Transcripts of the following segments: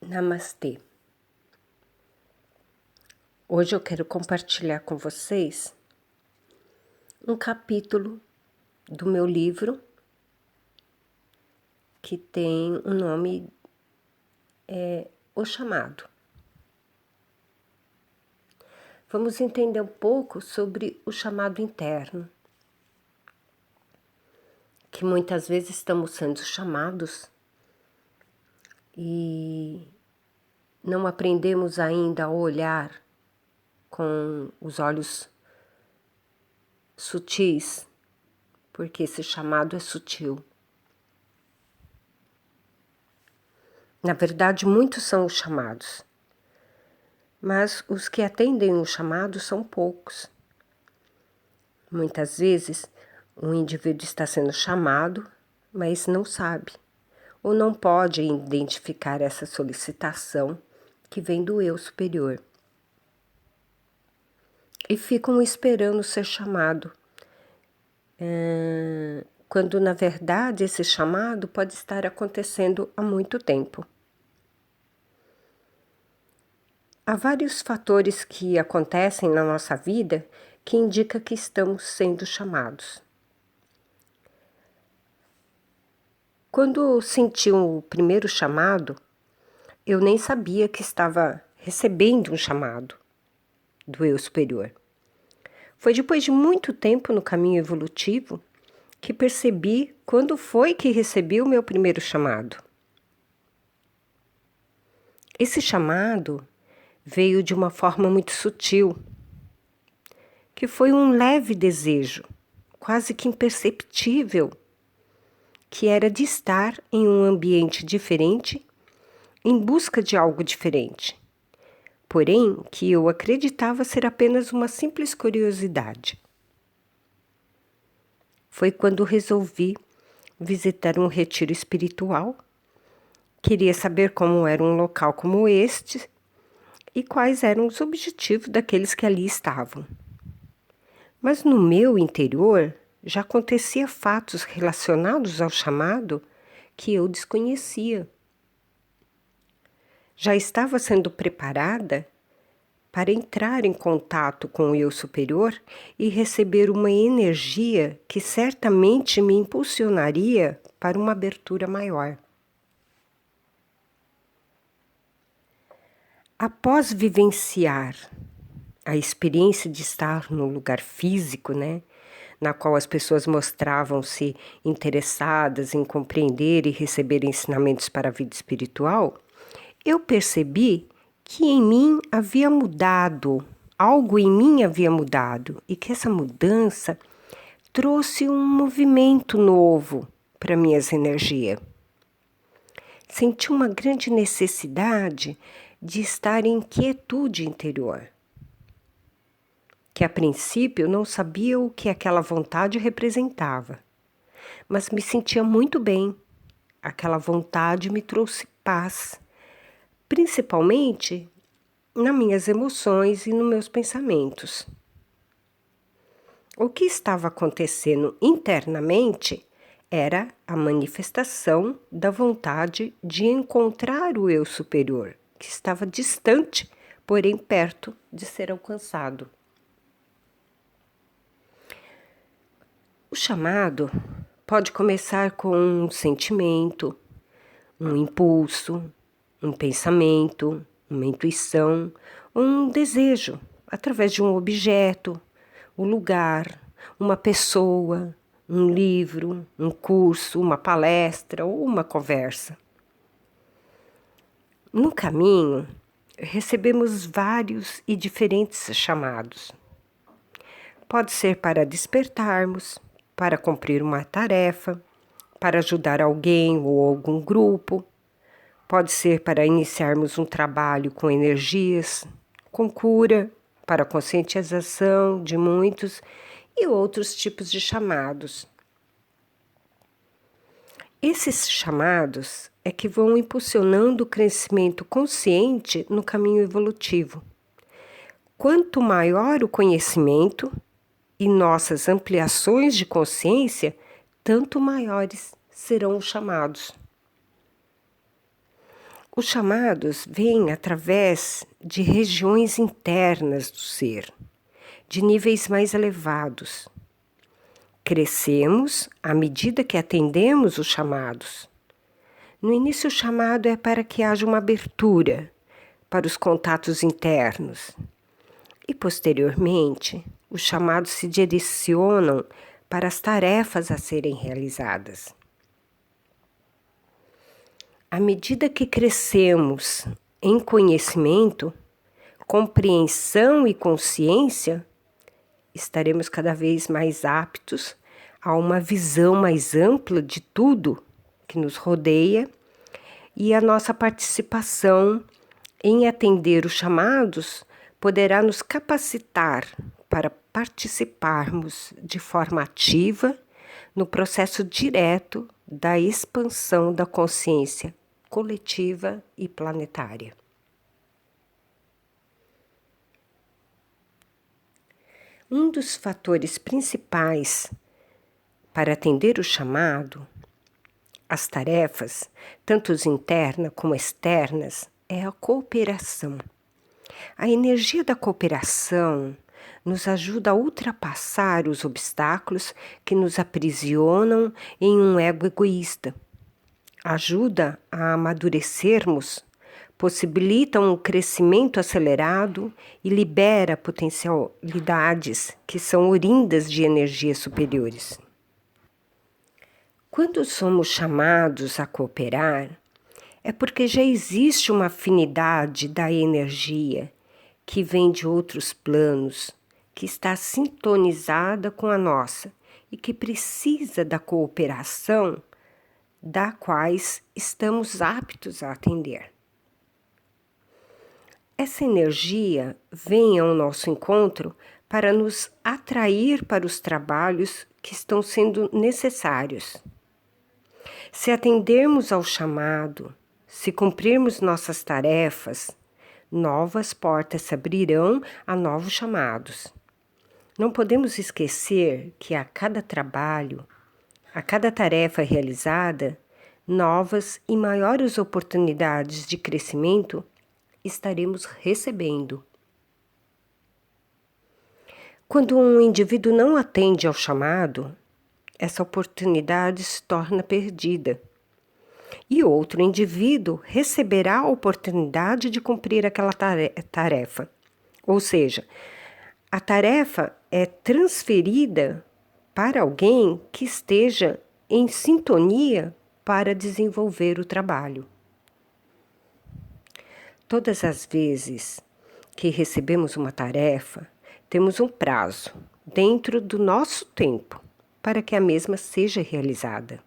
Namastê. Hoje eu quero compartilhar com vocês um capítulo do meu livro que tem o nome O Chamado. Vamos entender um pouco sobre o chamado interno, que muitas vezes estamos sendo chamados e não aprendemos ainda a olhar com os olhos sutis, porque esse chamado é sutil. Na verdade, muitos são os chamados, mas os que atendem o chamado são poucos. Muitas vezes, um indivíduo está sendo chamado, mas não sabe, ou não pode identificar essa solicitação que vem do eu superior. E ficam esperando ser chamado, quando na verdade esse chamado pode estar acontecendo há muito tempo. Há vários fatores que acontecem na nossa vida que indicam que estamos sendo chamados. Quando senti o primeiro chamado, eu nem sabia que estava recebendo um chamado do eu superior. Foi depois de muito tempo no caminho evolutivo que percebi quando foi que recebi o meu primeiro chamado. Esse chamado veio de uma forma muito sutil, que foi um leve desejo, quase que imperceptível, que era de estar em um ambiente diferente, em busca de algo diferente, porém que eu acreditava ser apenas uma simples curiosidade. Foi quando resolvi visitar um retiro espiritual. Queria saber como era um local como este e quais eram os objetivos daqueles que ali estavam. Mas no meu interior já acontecia fatos relacionados ao chamado que eu desconhecia. Já estava sendo preparada para entrar em contato com o eu superior e receber uma energia que certamente me impulsionaria para uma abertura maior. Após vivenciar a experiência de estar no lugar físico, na qual as pessoas mostravam-se interessadas em compreender e receber ensinamentos para a vida espiritual, eu percebi que em mim havia mudado, algo em mim havia mudado e que essa mudança trouxe um movimento novo para minhas energias. Senti uma grande necessidade de estar em quietude interior, que a princípio não sabia o que aquela vontade representava, mas me sentia muito bem. Aquela vontade me trouxe paz, principalmente nas minhas emoções e nos meus pensamentos. O que estava acontecendo internamente era a manifestação da vontade de encontrar o eu superior, que estava distante, porém perto de ser alcançado. O chamado pode começar com um sentimento, um impulso, um pensamento, uma intuição, um desejo, através de um objeto, um lugar, uma pessoa, um livro, um curso, uma palestra ou uma conversa. No caminho, recebemos vários e diferentes chamados. Pode ser para despertarmos, para cumprir uma tarefa, para ajudar alguém ou algum grupo. Pode ser para iniciarmos um trabalho com energias, com cura, para conscientização de muitos e outros tipos de chamados. Esses chamados é que vão impulsionando o crescimento consciente no caminho evolutivo. Quanto maior o conhecimento e nossas ampliações de consciência, tanto maiores serão os chamados. Os chamados vêm através de regiões internas do ser, de níveis mais elevados. Crescemos à medida que atendemos os chamados. No início, o chamado é para que haja uma abertura para os contatos internos. E, posteriormente, os chamados se direcionam para as tarefas a serem realizadas. À medida que crescemos em conhecimento, compreensão e consciência, estaremos cada vez mais aptos a uma visão mais ampla de tudo que nos rodeia e a nossa participação em atender os chamados poderá nos capacitar para participarmos de forma ativa no processo direto da expansão da consciência coletiva e planetária. Um dos fatores principais para atender o chamado, as tarefas, tanto internas como externas, é a cooperação. A energia da cooperação nos ajuda a ultrapassar os obstáculos que nos aprisionam em um ego egoísta. Ajuda a amadurecermos, possibilita um crescimento acelerado e libera potencialidades que são oriundas de energias superiores. Quando somos chamados a cooperar, é porque já existe uma afinidade da energia que vem de outros planos, que está sintonizada com a nossa e que precisa da cooperação da quais estamos aptos a atender. Essa energia vem ao nosso encontro para nos atrair para os trabalhos que estão sendo necessários. Se atendermos ao chamado, se cumprirmos nossas tarefas, novas portas se abrirão a novos chamados. Não podemos esquecer que a cada trabalho, a cada tarefa realizada, novas e maiores oportunidades de crescimento estaremos recebendo. Quando um indivíduo não atende ao chamado, essa oportunidade se torna perdida. E outro indivíduo receberá a oportunidade de cumprir aquela tarefa. Ou seja, a tarefa é transferida para alguém que esteja em sintonia para desenvolver o trabalho. Todas as vezes que recebemos uma tarefa, temos um prazo dentro do nosso tempo para que a mesma seja realizada.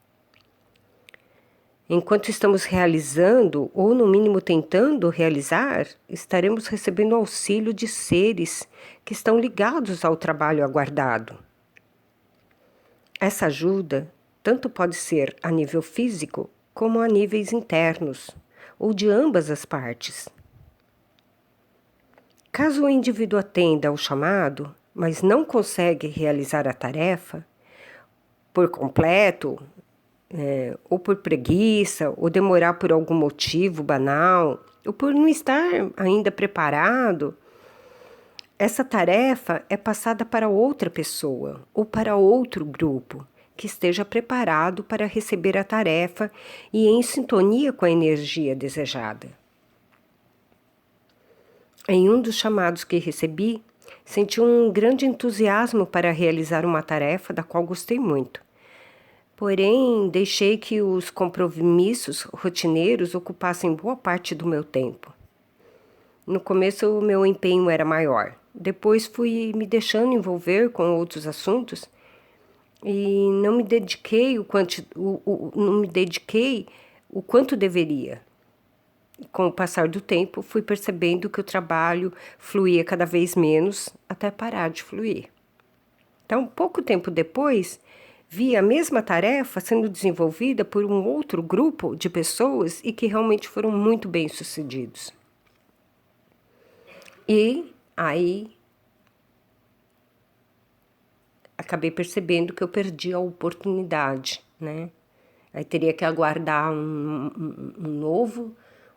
Enquanto estamos realizando, ou no mínimo tentando realizar, estaremos recebendo auxílio de seres que estão ligados ao trabalho aguardado. Essa ajuda tanto pode ser a nível físico como a níveis internos, ou de ambas as partes. Caso o indivíduo atenda ao chamado, mas não consegue realizar a tarefa por completo, ou por preguiça, ou demorar por algum motivo banal, ou por não estar ainda preparado, essa tarefa é passada para outra pessoa ou para outro grupo que esteja preparado para receber a tarefa e em sintonia com a energia desejada. Em um dos chamados que recebi, senti um grande entusiasmo para realizar uma tarefa da qual gostei muito. Porém, deixei que os compromissos rotineiros ocupassem boa parte do meu tempo. No começo, o meu empenho era maior. Depois, fui me deixando envolver com outros assuntos e não me dediquei o quanto deveria. Com o passar do tempo, fui percebendo que o trabalho fluía cada vez menos até parar de fluir. Então, pouco tempo depois, vi a mesma tarefa sendo desenvolvida por um outro grupo de pessoas e que realmente foram muito bem-sucedidos. E aí, acabei percebendo que eu perdi a oportunidade, né? Aí teria que aguardar um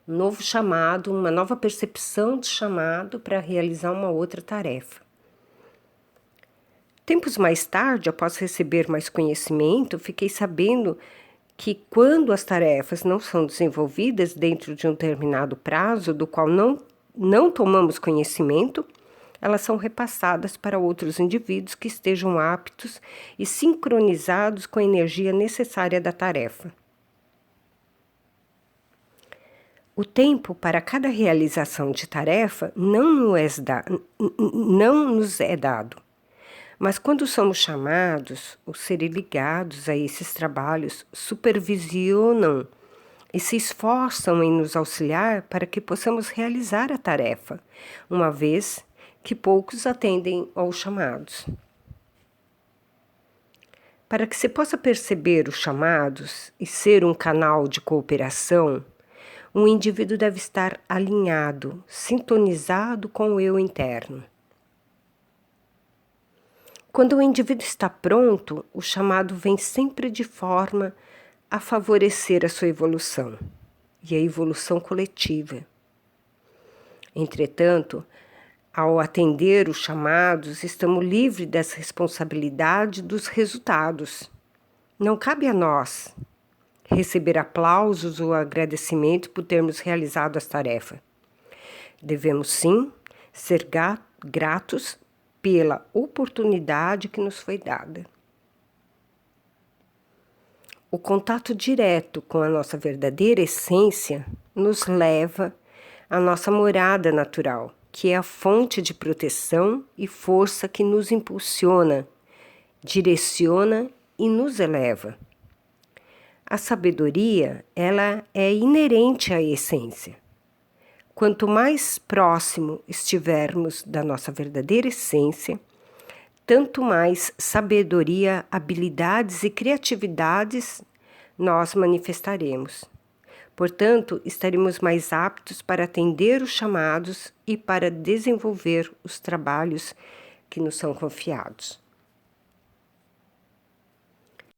um novo chamado, uma nova percepção de chamado para realizar uma outra tarefa. Tempos mais tarde, após receber mais conhecimento, fiquei sabendo que quando as tarefas não são desenvolvidas dentro de um determinado prazo, do qual não tomamos conhecimento, elas são repassadas para outros indivíduos que estejam aptos e sincronizados com a energia necessária da tarefa. O tempo para cada realização de tarefa não nos é dado, mas quando somos chamados, os seres ligados a esses trabalhos supervisionam e se esforçam em nos auxiliar para que possamos realizar a tarefa, uma vez que poucos atendem aos chamados. Para que se possa perceber os chamados e ser um canal de cooperação, um indivíduo deve estar alinhado, sintonizado com o eu interno. Quando o indivíduo está pronto, o chamado vem sempre de forma a favorecer a sua evolução e a evolução coletiva. Entretanto, ao atender os chamados, estamos livres dessa responsabilidade dos resultados. Não cabe a nós receber aplausos ou agradecimento por termos realizado as tarefas. Devemos, sim, ser gratos pela oportunidade que nos foi dada. O contato direto com a nossa verdadeira essência nos leva à nossa morada natural, que é a fonte de proteção e força que nos impulsiona, direciona e nos eleva. A sabedoria, ela é inerente à essência. Quanto mais próximo estivermos da nossa verdadeira essência, tanto mais sabedoria, habilidades e criatividades nós manifestaremos. Portanto, estaremos mais aptos para atender os chamados e para desenvolver os trabalhos que nos são confiados.